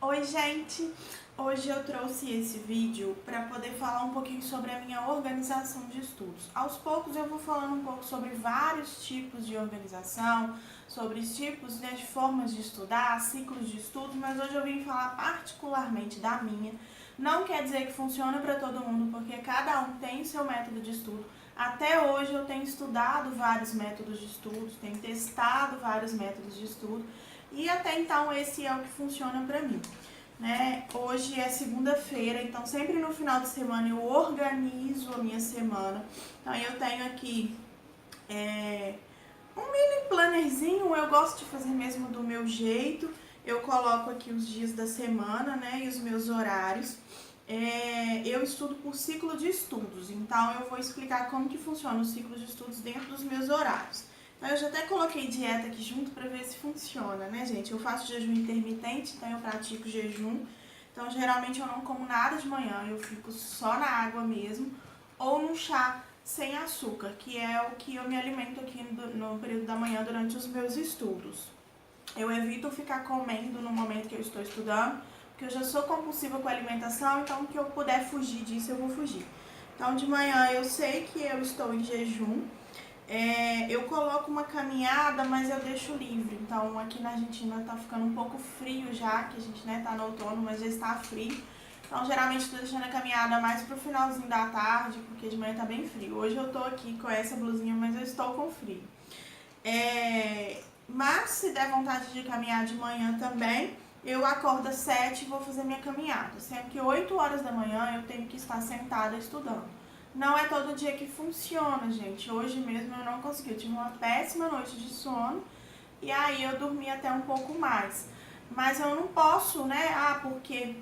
Oi, gente! Hoje eu trouxe esse vídeo para poder falar um pouquinho sobre a minha organização de estudos. Aos poucos eu vou falando um pouco sobre vários tipos de organização, sobre os tipos, de formas de estudar, ciclos de estudos, mas hoje eu vim falar particularmente da minha. Não quer dizer que funciona para todo mundo, porque cada um tem seu método de estudo. Até hoje eu tenho estudado vários métodos de estudos, tenho testado vários métodos de estudo e até então esse é o que funciona para mim. Hoje é segunda-feira, então sempre no final de semana eu organizo a minha semana. Então eu tenho aqui um mini plannerzinho, eu gosto de fazer mesmo do meu jeito. Eu coloco aqui os dias da semana, e os meus horários. Eu estudo por ciclo de estudos, então eu vou explicar como que funciona o ciclo de estudos dentro dos meus horários. Então eu já até coloquei dieta aqui junto para ver se funciona, gente? Eu faço jejum intermitente, então eu pratico jejum. Então geralmente eu não como nada de manhã, eu fico só na água mesmo, ou no chá sem açúcar, que é o que eu me alimento aqui no período da manhã durante os meus estudos. Eu evito ficar comendo no momento que eu estou estudando, porque eu já sou compulsiva com a alimentação, então que eu puder fugir disso, eu vou fugir. Então de manhã eu sei que eu estou em jejum, eu coloco uma caminhada, mas eu deixo livre. Então aqui na Argentina tá ficando um pouco frio já, que a gente tá no outono, mas já está frio. Então geralmente estou deixando a caminhada mais pro finalzinho da tarde, porque de manhã tá bem frio. Hoje eu tô aqui com essa blusinha, mas eu estou com frio. Mas se der vontade de caminhar de manhã também, eu acordo às 7 e vou fazer minha caminhada. Sempre que 8 horas da manhã eu tenho que estar sentada estudando. Não é todo dia que funciona, gente. Hoje mesmo eu não consegui. Eu tive uma péssima noite de sono e aí eu dormi até um pouco mais. Mas eu não posso, porque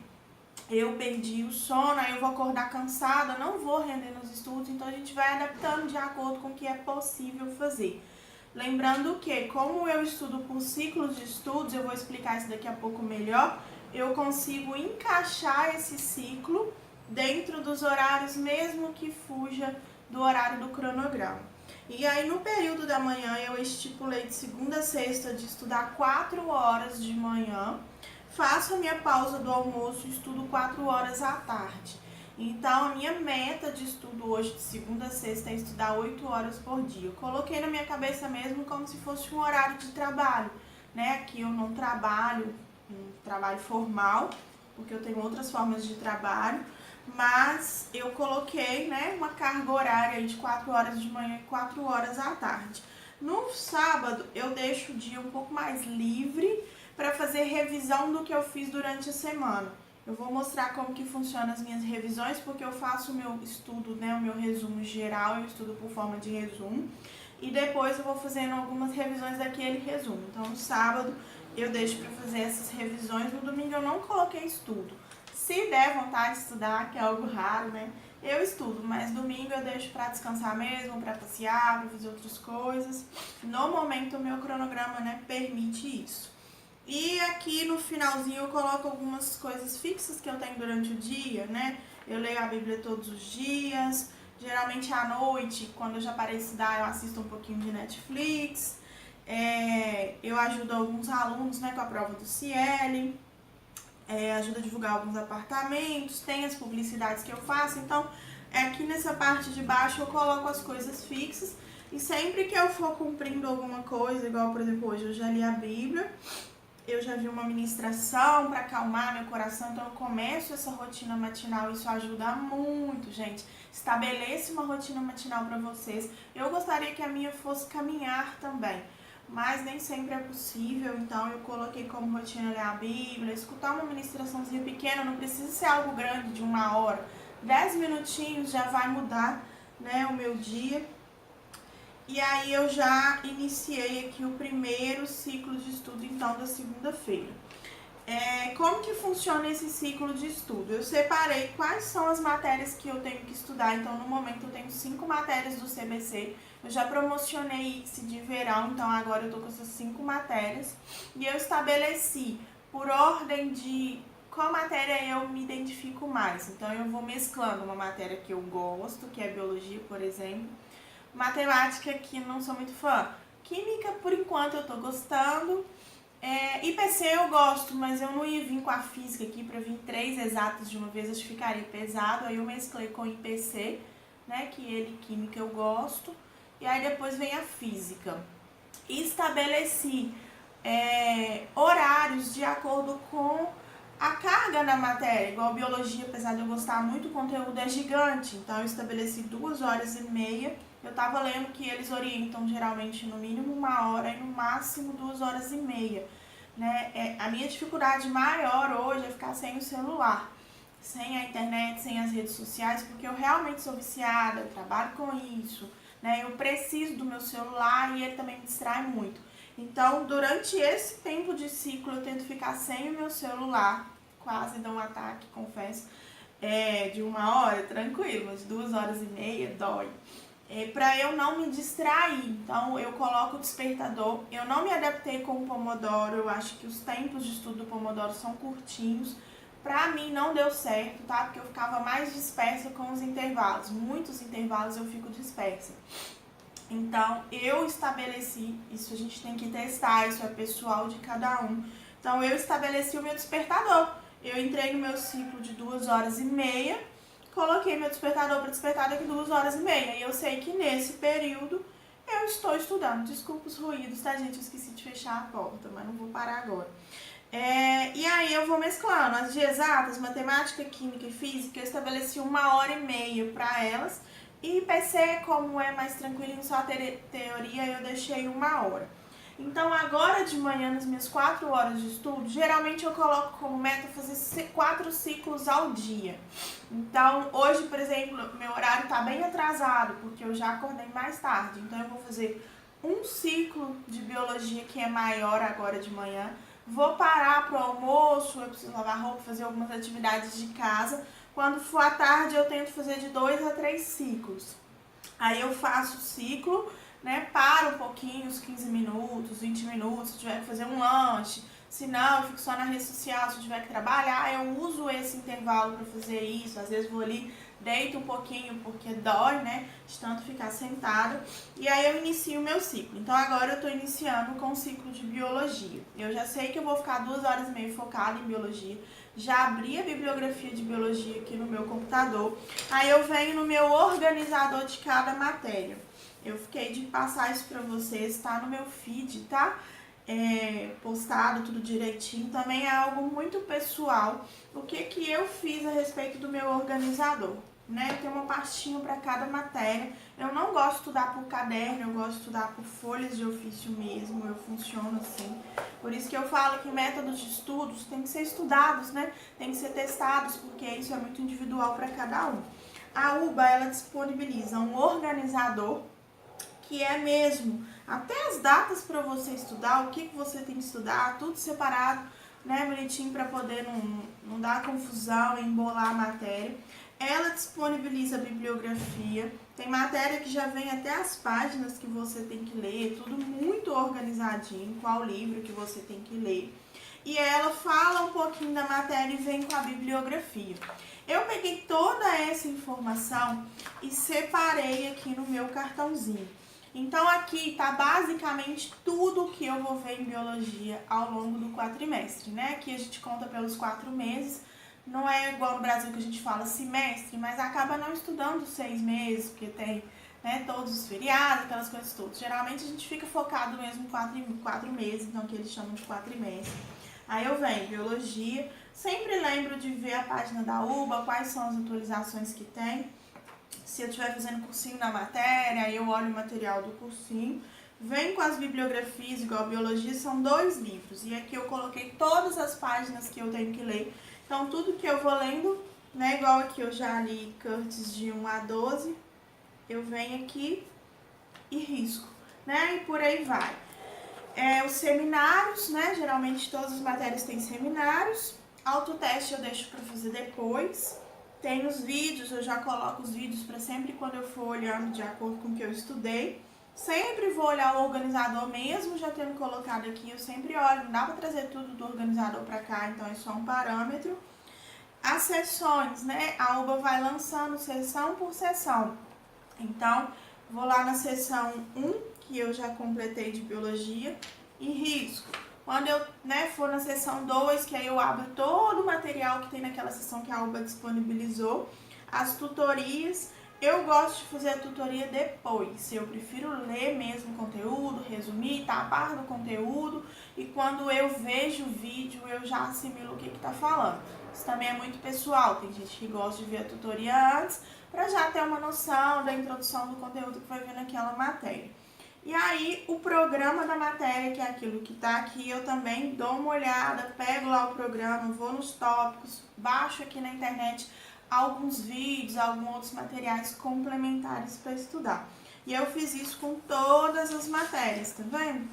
eu perdi o sono, aí eu vou acordar cansada, não vou render nos estudos. Então a gente vai adaptando de acordo com o que é possível fazer. Lembrando que, como eu estudo por ciclos de estudos, eu vou explicar isso daqui a pouco melhor, eu consigo encaixar esse ciclo dentro dos horários, mesmo que fuja do horário do cronograma. E aí, no período da manhã, eu estipulei de segunda a sexta de estudar 4 horas de manhã, faço a minha pausa do almoço e estudo 4 horas à tarde. Então, a minha meta de estudo hoje, de segunda a sexta, é estudar 8 horas por dia. Eu coloquei na minha cabeça mesmo como se fosse um horário de trabalho, Aqui eu não trabalho um trabalho formal, porque eu tenho outras formas de trabalho, mas eu coloquei, uma carga horária de 4 horas de manhã e 4 horas à tarde. No sábado, eu deixo o dia um pouco mais livre para fazer revisão do que eu fiz durante a semana. Eu vou mostrar como que funcionam as minhas revisões, porque eu faço o meu estudo, o meu resumo geral, eu estudo por forma de resumo. E depois eu vou fazendo algumas revisões daquele resumo. Então, no sábado eu deixo para fazer essas revisões, no domingo eu não coloquei estudo. Se der vontade de estudar, que é algo raro, eu estudo, mas domingo eu deixo para descansar mesmo, para passear, para fazer outras coisas. No momento o meu cronograma, permite isso. E aqui no finalzinho eu coloco algumas coisas fixas que eu tenho durante o dia, Eu leio a Bíblia todos os dias, geralmente à noite, quando eu já parei de estudar, eu assisto um pouquinho de Netflix, eu ajudo alguns alunos, com a prova do CIEL, ajudo a divulgar alguns apartamentos, tem as publicidades que eu faço, então aqui nessa parte de baixo eu coloco as coisas fixas e sempre que eu for cumprindo alguma coisa, igual por exemplo hoje eu já li a Bíblia, eu já vi uma ministração para acalmar meu coração, então eu começo essa rotina matinal, isso ajuda muito, gente. Estabeleça uma rotina matinal para vocês. Eu gostaria que a minha fosse caminhar também, mas nem sempre é possível, então eu coloquei como rotina ler a Bíblia, escutar uma ministraçãozinha pequena, não precisa ser algo grande de 1 hora, 10 minutinhos já vai mudar, o meu dia. E aí eu já iniciei aqui o primeiro ciclo de estudo, então, da segunda-feira. Como que funciona esse ciclo de estudo? Eu separei quais são as matérias que eu tenho que estudar, então no momento eu tenho 5 matérias do CBC, eu já promocionei ICSE de verão, então agora eu tô com essas 5 matérias, e eu estabeleci por ordem de qual matéria eu me identifico mais, então eu vou mesclando uma matéria que eu gosto, que é biologia, por exemplo, matemática que não sou muito fã, química por enquanto eu tô gostando, IPC eu gosto, mas eu não ia vir com a física aqui para vir 3 exatas de uma vez, acho que ficaria pesado. Aí eu mesclei com IPC, né, que ele, química eu gosto, e aí depois vem a física. Estabeleci horários de acordo com a carga na matéria, igual biologia, apesar de eu gostar muito, o conteúdo é gigante, então eu estabeleci 2h30. Eu estava lendo que eles orientam geralmente no mínimo 1 hora e no máximo 2h30, né? A minha dificuldade maior hoje é ficar sem o celular, sem a internet, sem as redes sociais, porque eu realmente sou viciada, eu trabalho com isso, né? Eu preciso do meu celular e ele também me distrai muito. Então, durante esse tempo de ciclo, eu tento ficar sem o meu celular, quase dou um ataque, confesso, de 1 hora, tranquilo, mas 2h30 dói. Para eu não me distrair, então eu coloco o despertador. Eu não me adaptei com o Pomodoro, eu acho que os tempos de estudo do Pomodoro são curtinhos. Pra mim não deu certo, tá? Porque eu ficava mais dispersa com os intervalos. Muitos intervalos eu fico dispersa. Então, eu estabeleci, isso a gente tem que testar, isso é pessoal de cada um. Então, eu estabeleci o meu despertador. Eu entrei no meu ciclo de 2h30, coloquei meu despertador para despertar daqui 2h30. E eu sei que nesse período eu estou estudando. Desculpa os ruídos, tá, gente? Eu esqueci de fechar a porta, mas não vou parar agora. E aí eu vou mesclando. As de exatas, matemática, química e física, eu estabeleci 1h30 para elas. E IPC, como é mais tranquilinho, só a teoria, eu deixei 1 hora. Então, agora de manhã, nas minhas 4 horas de estudo, geralmente eu coloco como meta fazer 4 ciclos ao dia. Então, hoje, por exemplo, meu horário está bem atrasado, porque eu já acordei mais tarde. Então, eu vou fazer um ciclo de biologia que é maior agora de manhã. Vou parar para o almoço, eu preciso lavar roupa, fazer algumas atividades de casa. Quando for à tarde, eu tento fazer de 2 a 3 ciclos. Aí eu faço o ciclo, né? Paro um pouquinho, uns 15 minutos, 20 minutos, se tiver que fazer um lanche. Se não, eu fico só na rede social. Se eu tiver que trabalhar, eu uso esse intervalo para fazer isso. Às vezes vou ali, deito um pouquinho, porque dói, né? De tanto ficar sentada. E aí eu inicio o meu ciclo. Então agora eu estou iniciando com o ciclo de biologia. Eu já sei que eu vou ficar 2h30 focada em biologia. Já abri a bibliografia de biologia aqui no meu computador. Aí eu venho no meu organizador de cada matéria. Eu fiquei de passar isso pra vocês, tá no meu feed, tá? Postado tudo direitinho. Também é algo muito pessoal. O que eu fiz a respeito do meu organizador, né? Tem uma pastinha para cada matéria. Eu não gosto de estudar por caderno, eu gosto de estudar por folhas de ofício mesmo. Eu funciono assim. Por isso que eu falo que métodos de estudos têm que ser estudados, né? Tem que ser testados, porque isso é muito individual para cada um. A UBA, ela disponibiliza um organizador, que é mesmo até as datas para você estudar, o que você tem que estudar, tudo separado, né, bonitinho, para poder não dar confusão, embolar a matéria. Ela disponibiliza a bibliografia, tem matéria que já vem até as páginas que você tem que ler, tudo muito organizadinho, qual livro que você tem que ler. E ela fala um pouquinho da matéria e vem com a bibliografia. Eu peguei toda essa informação e separei aqui no meu cartãozinho. Então aqui tá basicamente tudo que eu vou ver em biologia ao longo do quadrimestre, né? Aqui a gente conta pelos 4 meses, não é igual no Brasil que a gente fala semestre, mas acaba não estudando 6 meses, porque tem, né, todos os feriados, aquelas coisas todas. Geralmente a gente fica focado mesmo em 4 meses, então que eles chamam de quadrimestre. Aí eu venho biologia, sempre lembro de ver a página da UBA, quais são as atualizações que tem. Se eu estiver fazendo cursinho na matéria, aí eu olho o material do cursinho. Vem com as bibliografias, igual a biologia, são 2 livros. E aqui eu coloquei todas as páginas que eu tenho que ler. Então, tudo que eu vou lendo, né, igual aqui eu já li Curtis de 1 a 12, eu venho aqui e risco, né, e por aí vai. Os seminários, né, geralmente todas as matérias têm seminários. Autoteste eu deixo para fazer depois. Tem os vídeos, eu já coloco os vídeos para sempre quando eu for olhando de acordo com o que eu estudei. Sempre vou olhar o organizador, mesmo já tendo colocado aqui, eu sempre olho, não dá para trazer tudo do organizador para cá, então é só um parâmetro. As sessões, né, a UBA vai lançando sessão por sessão. Então, vou lá na sessão 1, que eu já completei de biologia, e risco. Quando eu, né, for na sessão 2, que aí eu abro todo o material que tem naquela sessão que a UBA disponibilizou, as tutorias. Eu gosto de fazer a tutoria depois, eu prefiro ler mesmo o conteúdo, resumir, tá a par do conteúdo, e quando eu vejo o vídeo eu já assimilo o que tá falando. Isso também é muito pessoal, tem gente que gosta de ver a tutoria antes, para já ter uma noção da introdução do conteúdo que vai vir naquela matéria. E aí, o programa da matéria, que é aquilo que tá aqui, eu também dou uma olhada, pego lá o programa, vou nos tópicos, baixo aqui na internet alguns vídeos, alguns outros materiais complementares para estudar. E eu fiz isso com todas as matérias, tá vendo?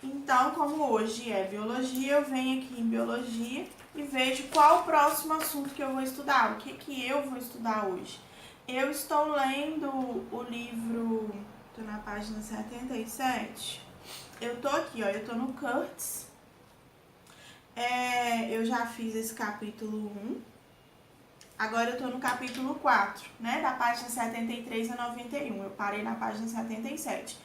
Então, como hoje é biologia, eu venho aqui em biologia e vejo qual o próximo assunto que eu vou estudar, o que eu vou estudar hoje. Eu estou lendo o livro, tô na página 77, eu tô aqui, ó, eu tô no Kurtz, eu já fiz esse capítulo 1, agora eu tô no capítulo 4, né, da página 73 a 91, eu parei na página 77.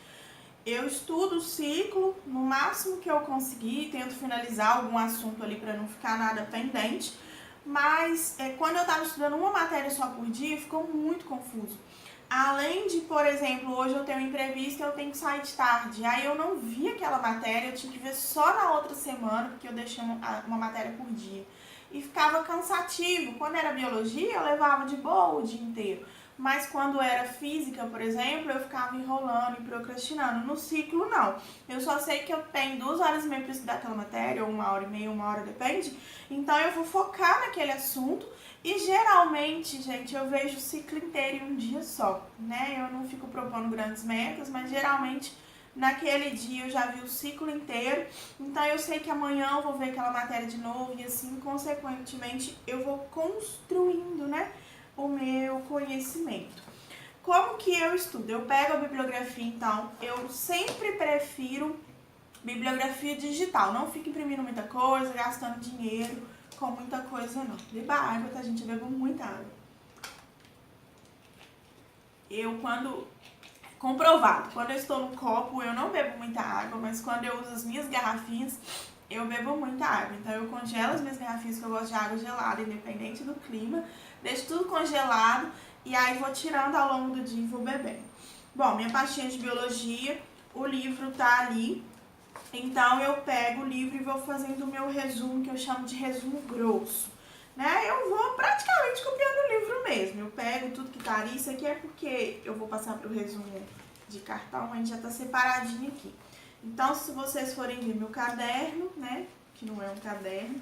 Eu estudo o ciclo, no máximo que eu conseguir, tento finalizar algum assunto ali para não ficar nada pendente, mas quando eu estava estudando uma matéria só por dia, ficou muito confuso. Além de, por exemplo, hoje eu tenho entrevista e eu tenho que sair de tarde, aí eu não vi aquela matéria, eu tinha que ver só na outra semana, porque eu deixei uma matéria por dia. E ficava cansativo. Quando era biologia, eu levava de boa o dia inteiro. Mas quando era física, por exemplo, eu ficava enrolando e procrastinando. No ciclo, não. Eu só sei que eu tenho 2 horas e meia para estudar aquela matéria, ou 1 hora e meia, 1 hora, depende. Então, eu vou focar naquele assunto. E, geralmente, gente, eu vejo o ciclo inteiro em um dia só, né? Eu não fico propondo grandes metas, mas, geralmente, naquele dia eu já vi o ciclo inteiro. Então, eu sei que amanhã eu vou ver aquela matéria de novo. E, assim, consequentemente, eu vou construindo, né, o meu conhecimento. Como que eu estudo? Eu pego a bibliografia, então, eu sempre prefiro bibliografia digital. Não fico imprimindo muita coisa, gastando dinheiro com muita coisa, não. Beba água, tá, gente? Eu bebo muita água. Comprovado, quando eu estou no copo, eu não bebo muita água, mas quando eu uso as minhas garrafinhas, eu bebo muita água. Então, eu congelo as minhas garrafinhas, que eu gosto de água gelada, independente do clima. Deixo tudo congelado e aí vou tirando ao longo do dia e vou bebendo. Bom, minha pastinha de biologia, o livro tá ali. Então, eu pego o livro e vou fazendo o meu resumo, que eu chamo de resumo grosso. Né? Eu vou praticamente copiando o livro mesmo. Eu pego tudo que tá ali. Isso aqui é porque eu vou passar para o resumo de cartão, a gente já tá separadinho aqui. Então, se vocês forem ver meu caderno, né, que não é um caderno,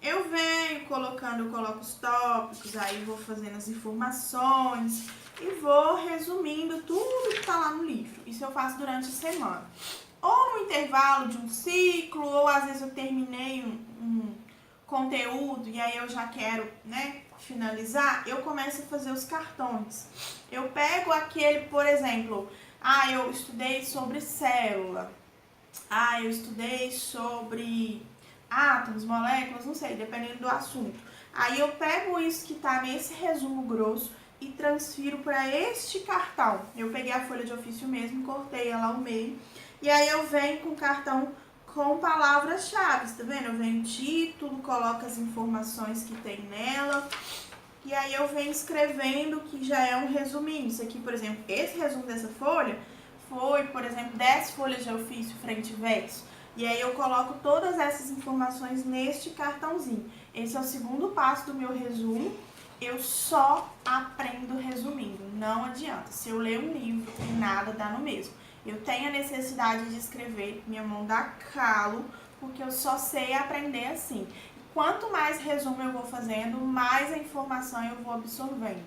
eu venho colocando, eu coloco os tópicos, aí vou fazendo as informações e vou resumindo tudo que tá lá no livro. Isso eu faço durante a semana. Ou no intervalo de um ciclo, ou às vezes eu terminei um conteúdo e aí eu já quero, né, finalizar, eu começo a fazer os cartões. Eu pego aquele, por exemplo, eu estudei sobre célula, eu estudei sobre átomos, moléculas, não sei, dependendo do assunto. Aí eu pego isso que tá nesse resumo grosso e transfiro para este cartão. Eu peguei a folha de ofício mesmo, cortei ela ao meio, e aí eu venho com o cartão com palavras-chave, tá vendo? Eu venho título, coloco as informações que tem nela, e aí eu venho escrevendo, que já é um resuminho. Isso aqui, por exemplo, esse resumo dessa folha foi, por exemplo, 10 folhas de ofício frente e verso. E aí eu coloco todas essas informações neste cartãozinho. Esse é o segundo passo do meu resumo. Eu só aprendo resumindo, não adianta. Se eu ler um livro e nada, dá no mesmo. Eu tenho a necessidade de escrever, minha mão dá calo, porque eu só sei aprender assim. Quanto mais resumo eu vou fazendo, mais a informação eu vou absorvendo.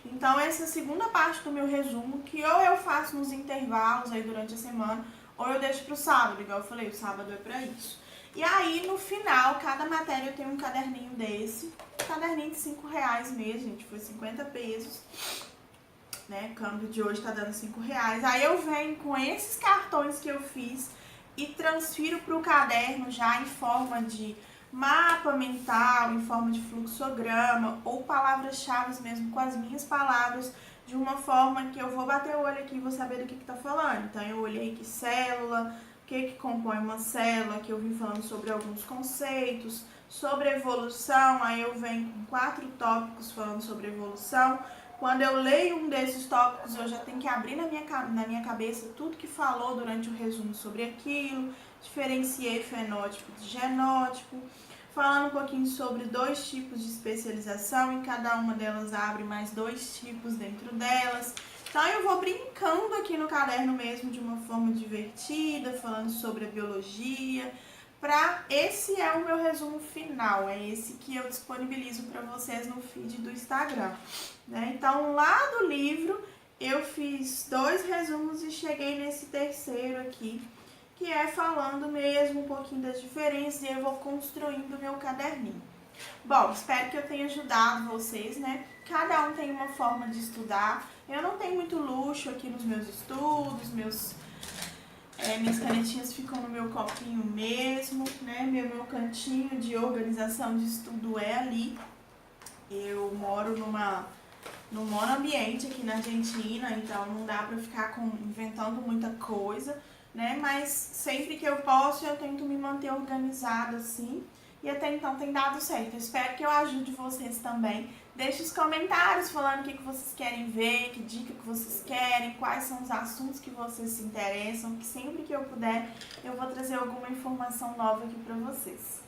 Então, essa é a segunda parte do meu resumo, que ou eu faço nos intervalos aí durante a semana, ou eu deixo pro sábado, igual eu falei, o sábado é pra isso. E aí, no final, cada matéria eu tenho um caderninho desse, caderninho de R$5 mesmo, gente, foi 50 pesos. Né, câmbio de hoje tá dando R$5. Aí eu venho com esses cartões que eu fiz e transfiro para o caderno já em forma de mapa mental, em forma de fluxograma ou palavras-chave mesmo, com as minhas palavras, de uma forma que eu vou bater o olho aqui e vou saber do que tá falando. Então eu olhei que célula, que compõe uma célula, que eu vim falando sobre alguns conceitos, sobre evolução, aí eu venho com 4 tópicos falando sobre evolução. Quando eu leio um desses tópicos, eu já tenho que abrir na minha cabeça tudo que falou durante o resumo sobre aquilo, diferenciei fenótipo de genótipo, falando um pouquinho sobre 2 tipos de especialização, e cada uma delas abre mais 2 tipos dentro delas. Então eu vou brincando aqui no caderno mesmo de uma forma divertida, falando sobre a biologia. Esse é o meu resumo final, é esse que eu disponibilizo para vocês no feed do Instagram, né? Então lá do livro eu fiz 2 resumos e cheguei nesse terceiro aqui, que é falando mesmo um pouquinho das diferenças, e eu vou construindo o meu caderninho. Bom, espero que eu tenha ajudado vocês, né? Cada um tem uma forma de estudar. Eu não tenho muito luxo aqui nos meus estudos, minhas canetinhas ficam no meu copinho mesmo, né? Meu cantinho de organização de estudo é ali. Eu moro num monoambiente aqui na Argentina, então não dá pra ficar inventando muita coisa, né? Mas sempre que eu posso, eu tento me manter organizada assim. E até então tem dado certo. Eu espero que eu ajude vocês também. Deixe os comentários falando o que vocês querem ver, que dica que vocês querem, quais são os assuntos que vocês se interessam, que sempre que eu puder, eu vou trazer alguma informação nova aqui pra vocês.